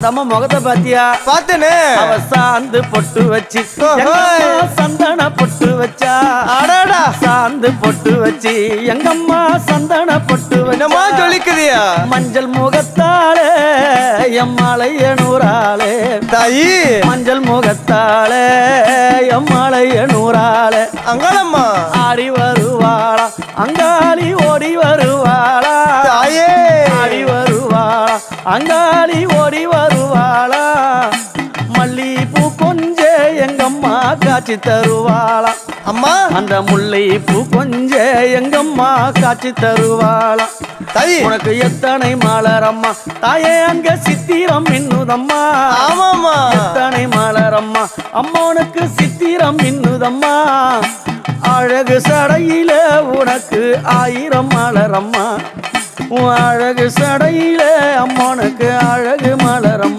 தம்ம முகத்தை பாத்தியா? பாத்தனே. அவ சாந்து பொட்டு வச்சு சந்தன பொட்டு வச்சா. அடடா சாந்து பொட்டு வச்சு எங்கம்மா சந்தன பொட்டு வச்சா. ஜொலிக்குதியா மஞ்சள் முகத்தாளே எம்மாளைய நூறாளே தாயி. மஞ்சள் முகத்தாளே எம்மாளைய நூறாளே. அங்காளம்மா ஆடி வருவாளா அங்காளி ஓடி வருவாளா. தாயே ஆடி வருவாளா அங்காளி ஓடி வருவாளா. மல்லிப்பூ கொஞ்ச எங்கம்மா காட்சி தருவாளா. அம்மா அந்த முல்லை பூ கொஞ்ச எங்கம்மா காட்சி தருவாளா. தாயி உனக்கு எத்தனை மலரம்மா தாயே அங்க சித்திரம் மின்னுதம்மா. ஆமாம்மா எத்தனை மலரம்மா அம்மா உனக்கு சித்திரம் மின்னுதம்மா. அழகு சடையில உனக்கு 1000 மலரம்மா. அழகு சடையில அம்மானுக்கு அழகு மலரம்.